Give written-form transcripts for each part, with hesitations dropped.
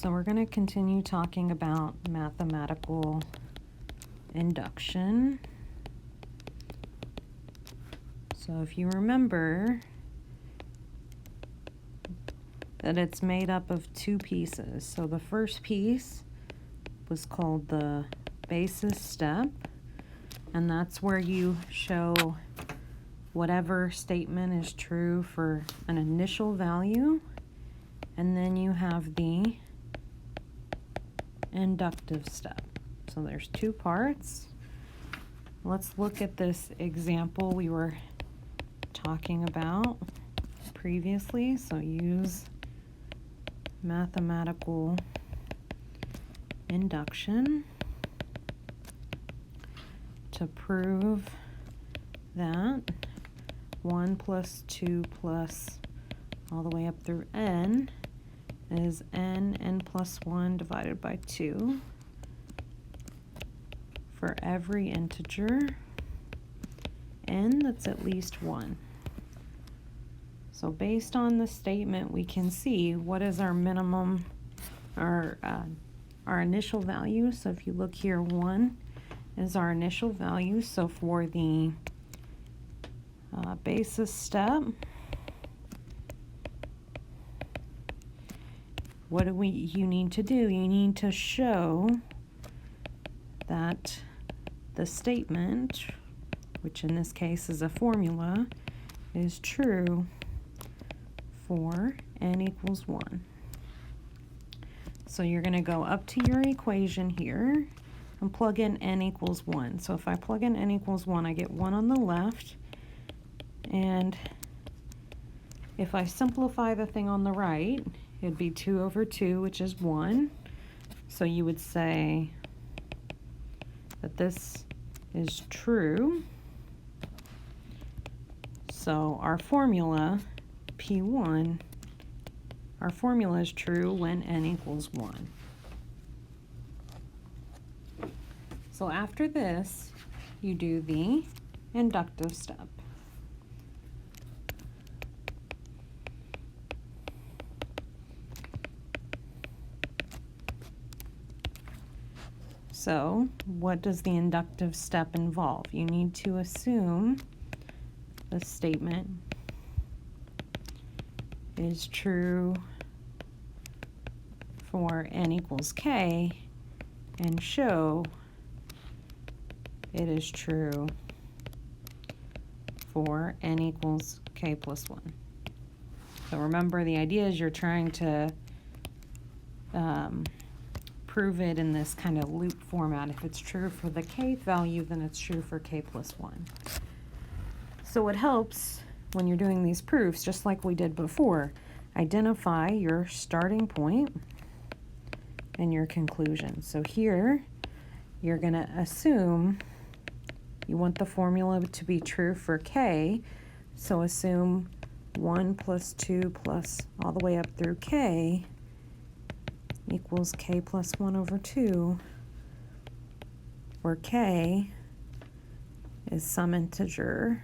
So we're going to continue talking about mathematical induction. So if you remember that it's made up of two pieces. So the first piece was called the basis step, and that's where you show whatever statement is true for an initial value, and then you have the inductive step. So there's two parts. Let's look at this example we were talking about previously. So use mathematical induction to prove that 1 plus 2 plus all the way up through n is n plus 1 divided by 2 for every integer n that's at least 1. So based on the statement, we can see what is our minimum, our initial value. So if you look here, 1 is our initial value. So for the basis step, what do you need to do? You need to show that the statement, which in this case is a formula, is true for n equals 1. So you're going to go up to your equation here and plug in n equals 1. So if I plug in n equals 1, I get 1 on the left. And if I simplify the thing on the right, it'd be 2 over 2, which is 1. So you would say that this is true. So our formula, P1, our formula is true when n equals 1. So after this, you do the inductive step. So what does the inductive step involve? You need to assume the statement is true for n equals k and show it is true for n equals k plus 1. So remember, the idea is you're trying to prove it in this kind of loop format. If it's true for the kth value, then it's true for k plus 1. So it helps when you're doing these proofs, just like we did before, identify your starting point and your conclusion. So here, you're going to assume you want the formula to be true for k, so assume 1 plus 2 plus all the way up through k equals k plus 1 over 2, where k is some integer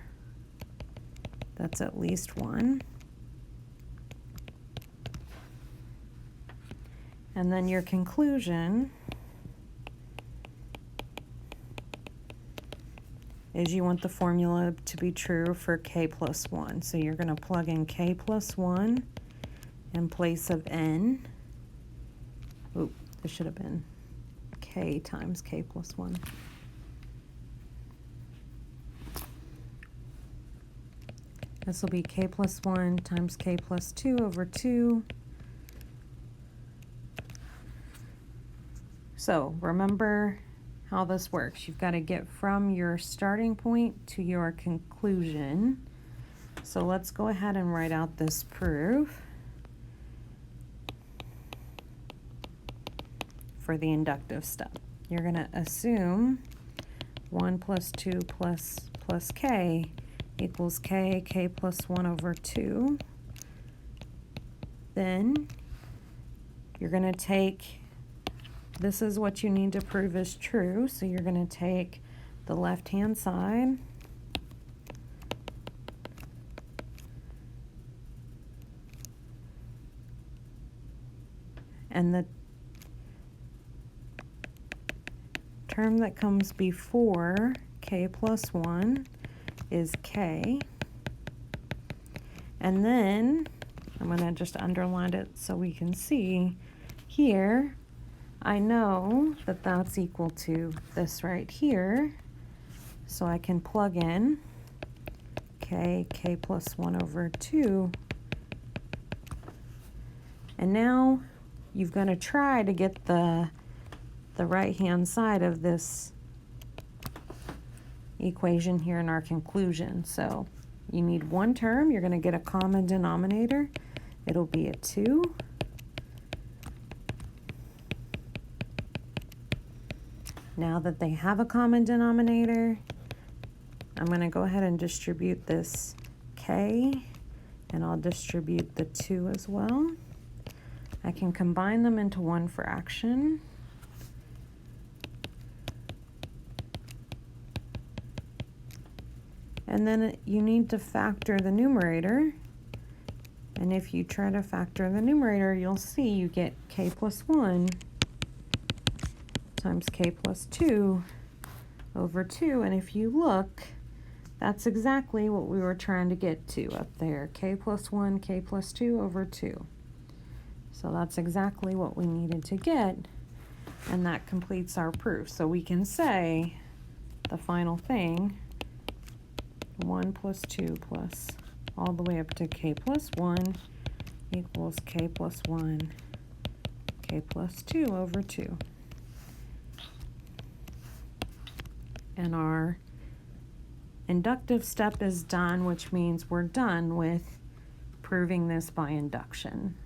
that's at least 1. And then your conclusion is you want the formula to be true for k plus 1. So you're going to plug in k plus 1 in place of n. Oop, this should have been k times k plus 1. This will be k plus 1 times k plus 2 over 2. So remember how this works. You've got to get from your starting point to your conclusion. So let's go ahead and write out this proof for the inductive step. You're going to assume 1 plus 2 plus k equals k plus 1 over 2. Then you're going to take, this is what you need to prove is true, so you're going to take the left-hand side and the term that comes before k plus 1 is k. And then I'm going to just underline it so we can see here. I know that that's equal to this right here, so I can plug in k plus 1 over 2. And now you've got to try to get the right-hand side of this equation here in our conclusion. So you need one term, you're going to get a common denominator. It'll be a 2. Now that they have a common denominator, I'm going to go ahead and distribute this k, and I'll distribute the 2 as well. I can combine them into one fraction. And then you need to factor the numerator. And if you try to factor the numerator, you'll see you get k plus 1 times k plus 2 over 2. And if you look, that's exactly what we were trying to get to up there. K plus 1, k plus 2 over 2. So that's exactly what we needed to get, and that completes our proof. So we can say the final thing, 1 plus 2 plus all the way up to k plus 1 equals k plus 1, k plus 2 over 2. And our inductive step is done, which means we're done with proving this by induction.